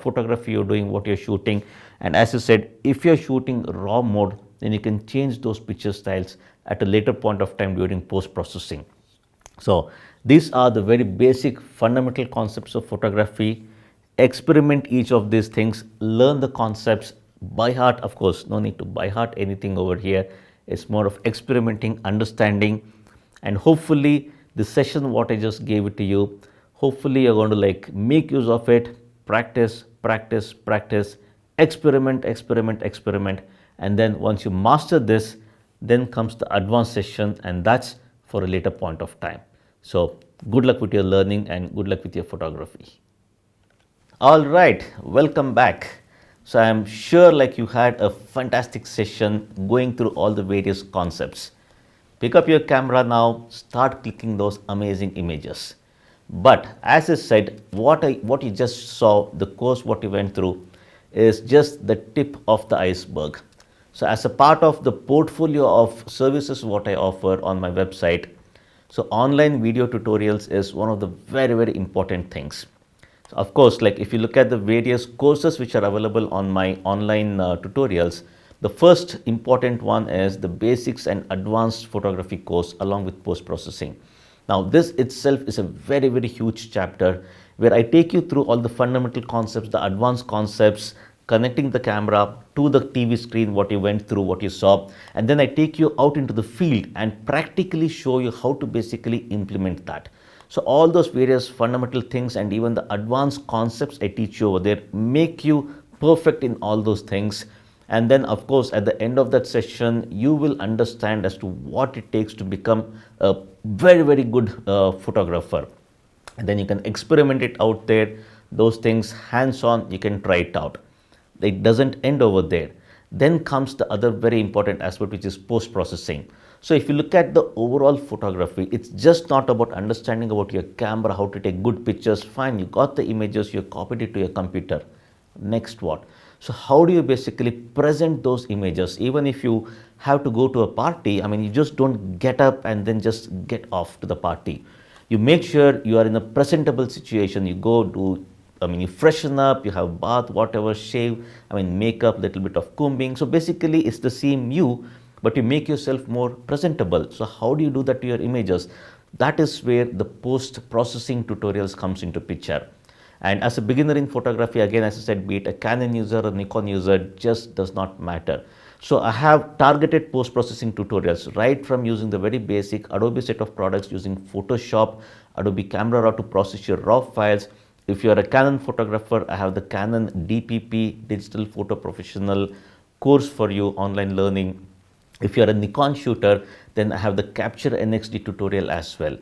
photography you're doing, what you're shooting. And as I said, if you're shooting raw mode, then you can change those picture styles at a later point of time during post-processing. So these are the very basic fundamental concepts of photography. Experiment each of these things, learn the concepts by heart. Of course, no need to by heart anything over here. It's more of experimenting, understanding, and hopefully this session what I just gave it to you, hopefully you're going to like make use of it, practice, experiment, and then once you master this, then comes the advanced session, and that's for a later point of time. So good luck with your learning and good luck with your photography. All right, welcome back. So I am sure like you had a fantastic session going through all the various concepts. Pick up your camera now, start clicking those amazing images. But as I said, what you just saw, the course what you went through is just the tip of the iceberg. So as a part of the portfolio of services what I offer on my website, so online video tutorials is one of the very, very important things. So of course, like if you look at the various courses which are available on my online tutorials, the first important one is the basics and advanced photography course along with post processing. Now this itself is a very, very huge chapter where I take you through all the fundamental concepts, the advanced concepts, connecting the camera to the TV screen, what you went through, what you saw, and then I take you out into the field and practically show you how to basically implement that. So all those various fundamental things and even the advanced concepts I teach you over there make you perfect in all those things. And then of course at the end of that session you will understand as to what it takes to become a very, very good photographer. And then you can experiment it out there, those things hands on, you can try it out. It doesn't end over there. Then comes the other very important aspect, which is post processing. So if you look at the overall photography, it's just not about understanding about your camera, how to take good pictures. Fine, you got the images, you copied it to your computer. Next what? So how do you basically present those images? Even if you have to go to a party, I mean, you just don't get up and then just get off to the party. You make sure you are in a presentable situation. You go do, you freshen up, you have bath, whatever, shave, makeup, little bit of combing. So basically it's the same you, but you make yourself more presentable. So how do you do that to your images? That is where the post processing tutorials comes into picture. And as a beginner in photography, again, as I said, be it a Canon user or Nikon user, just does not matter. So I have targeted post processing tutorials right from using the very basic Adobe set of products using Photoshop, Adobe Camera Raw to process your raw files. If you are a Canon photographer, I have the Canon DPP Digital Photo Professional course for you, online learning. If you are a Nikon shooter, then I have the Capture NXD tutorial as well.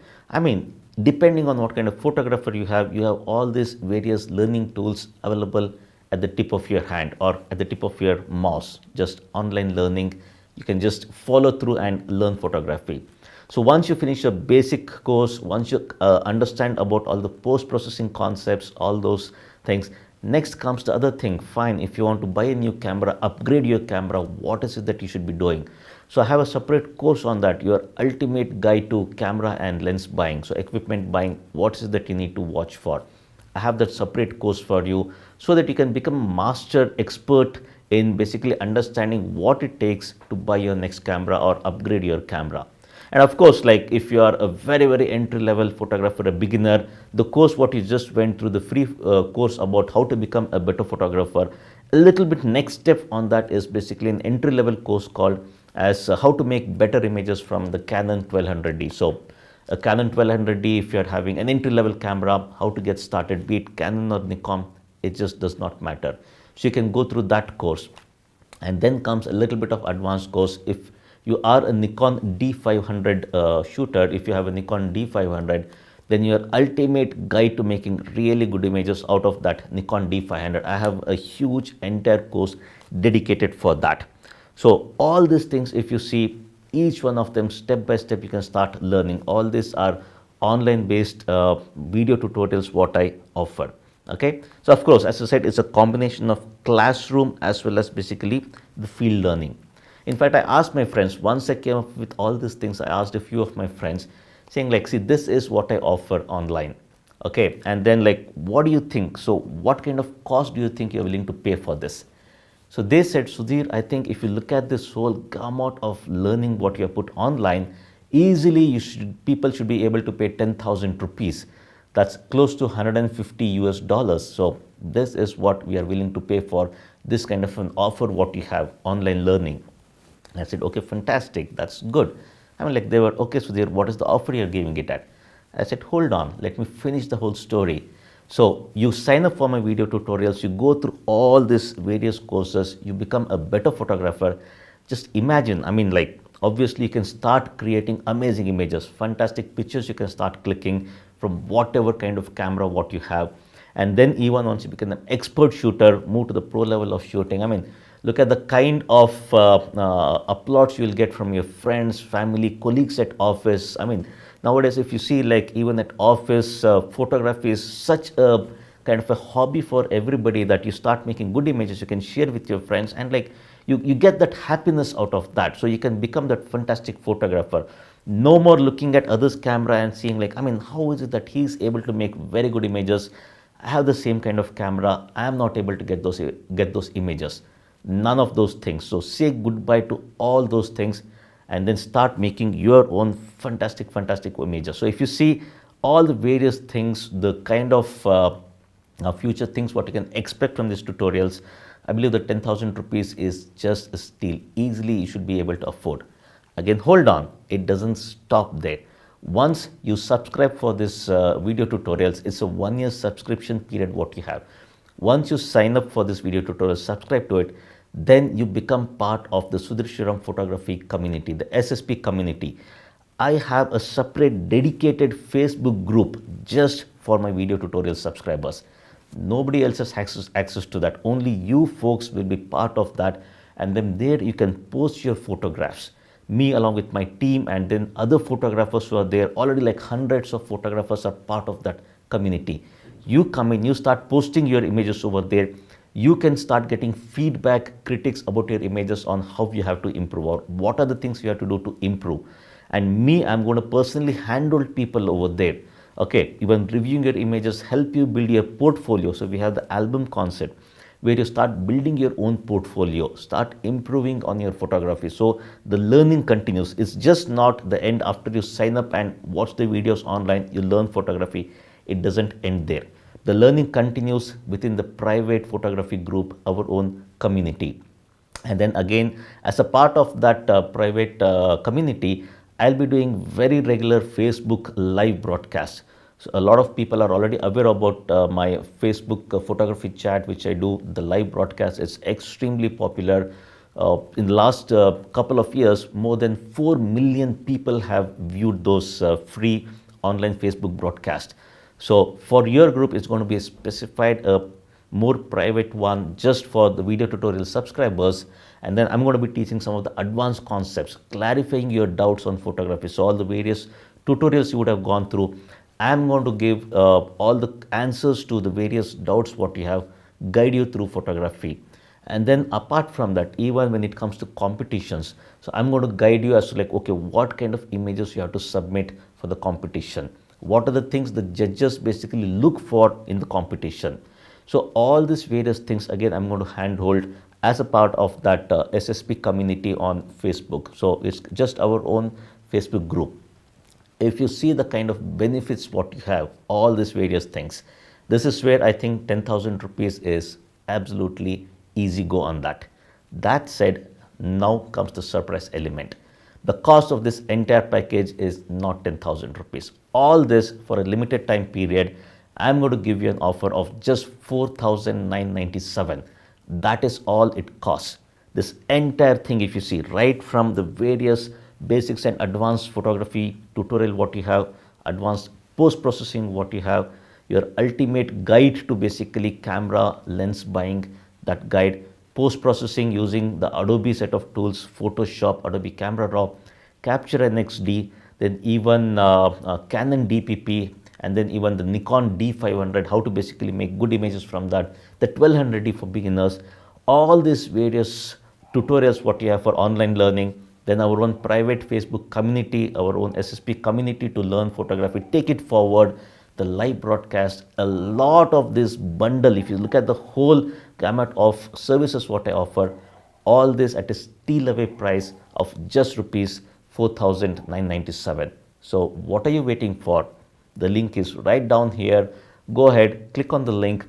Depending on what kind of photographer you have all these various learning tools available at the tip of your hand or at the tip of your mouse. Just online learning, you can just follow through and learn photography. So once you finish your basic course, once you understand about all the post-processing concepts, all those things, next comes the other thing. Fine, if you want to buy a new camera, upgrade your camera, what is it that you should be doing? So I have a separate course on that, your ultimate guide to camera and lens buying. So equipment buying, what is it that you need to watch for? I have that separate course for you so that you can become a master expert in basically understanding what it takes to buy your next camera or upgrade your camera. And of course, like if you are a very, very entry level photographer, a beginner, the course what you just went through, the free course about how to become a better photographer, a little bit next step on that is basically an entry level course called as how to make better images from the Canon 1200D. So a Canon 1200D, if you are having an entry level camera, how to get started, be it Canon or Nikon, it just does not matter. So you can go through that course. And then comes a little bit of advanced course. If you are a Nikon D500 shooter, if you have a Nikon D500, then your ultimate guide to making really good images out of that Nikon D500. I have a huge entire course dedicated for that. So all these things, if you see each one of them step by step, you can start learning. All these are online based video tutorials what I offer. Okay, so of course, as I said, it's a combination of classroom as well as basically the field learning. In fact, I asked my friends, once I came up with all these things, I asked a few of my friends saying like, see, this is what I offer online. Okay, and then like, what do you think? So what kind of cost do you think you're willing to pay for this? So they said, Sudhir, I think if you look at this whole gamut of learning what you have put online, easily people should be able to pay 10,000 rupees. That's close to 150 US dollars. So this is what we are willing to pay for this kind of an offer what you have, online learning. And I said, okay, fantastic, that's good. They were, okay, Sudhir, what is the offer you're giving it at? I said, hold on, let me finish the whole story. So you sign up for my video tutorials, you go through all these various courses, you become a better photographer. Just imagine, obviously you can start creating amazing images, fantastic pictures you can start clicking from whatever kind of camera what you have. And then even once you become an expert shooter, move to the pro level of shooting. Look at the kind of applause you will get from your friends, family, colleagues at office. Nowadays, if you see like even at office, photography is such a kind of a hobby for everybody, that you start making good images you can share with your friends, and like you get that happiness out of that. So you can become that fantastic photographer. No more looking at others' camera and seeing like, I mean, how is it that he's able to make very good images? I have the same kind of camera. I am not able to get those images. None of those things. So say goodbye to all those things and then start making your own fantastic images. So if you see all the various things, the kind of future things what you can expect from these tutorials, I believe that 10,000 rupees is just a steal. Easily you should be able to afford. Again, hold on, it doesn't stop there. Once you subscribe for this video tutorials, it's a 1-year subscription period what you have. Once you sign up for this video tutorial, subscribe to it, then you become part of the Sudhir Shivaram photography community, the SSP community. I have a separate dedicated Facebook group just for my video tutorial subscribers. Nobody else has access to that. Only you folks will be part of that, and then there you can post your photographs. Me along with my team, and then other photographers who are there. Already like hundreds of photographers are part of that community. You come in, you start posting your images over there. You can start getting feedback, critics about your images on how you have to improve or what are the things you have to do to improve. And me, I'm going to personally handle people over there. Okay, even reviewing your images, help you build your portfolio. So we have the album concept where you start building your own portfolio, start improving on your photography. So the learning continues. It's just not the end after you sign up and watch the videos online, you learn photography. It doesn't end there. The learning continues within the private photography group, our own community. And then again, as a part of that private community, I'll be doing very regular Facebook live broadcasts. So a lot of people are already aware about my Facebook photography chat, which I do. The live broadcast is extremely popular. In the last couple of years, more than 4 million people have viewed those free online Facebook broadcasts. So for your group, it's going to be a specified, more private one just for the video tutorial subscribers. And then I'm going to be teaching some of the advanced concepts, clarifying your doubts on photography. So all the various tutorials you would have gone through, I'm going to give all the answers to the various doubts what you have, guide you through photography. And then apart from that, even when it comes to competitions, so I'm going to guide you as to like, okay, what kind of images you have to submit for the competition. What are the things the judges basically look for in the competition. So all these various things, again, I'm going to handhold as a part of that SSP community on Facebook. So it's just our own Facebook group. If you see the kind of benefits what you have, all these various things, this is where I think 10,000 rupees is absolutely easy go on that. That said, now comes the surprise element. The cost of this entire package is not 10,000 rupees. All this for a limited time period, I'm going to give you an offer of just 4,997. That is all it costs. This entire thing, if you see, right from the various basics and advanced photography tutorial what you have, advanced post-processing what you have, your ultimate guide to basically camera lens buying, that guide, post-processing using the Adobe set of tools, Photoshop, Adobe Camera Raw, Capture NXD, then even Canon DPP, and then even the Nikon D500, how to basically make good images from that, the 1200D for beginners, all these various tutorials what you have for online learning, then our own private Facebook community, our own SSP community to learn photography, take it forward, the live broadcast, a lot of this bundle. If you look at the whole gamut of services what I offer, all this at a steal away price of just rupees 4,997. So what are you waiting for? The link is right down here. Go ahead, click on the link,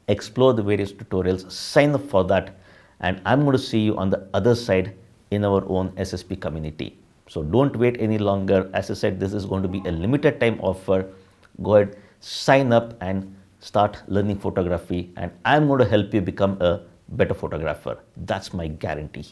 explore the various tutorials, sign up for that, and I'm going to see you on the other side in our own SSP community. So don't wait any longer. As I said, this is going to be a limited time offer. Go ahead, sign up and start learning photography, and I'm going to help you become a better photographer. That's my guarantee.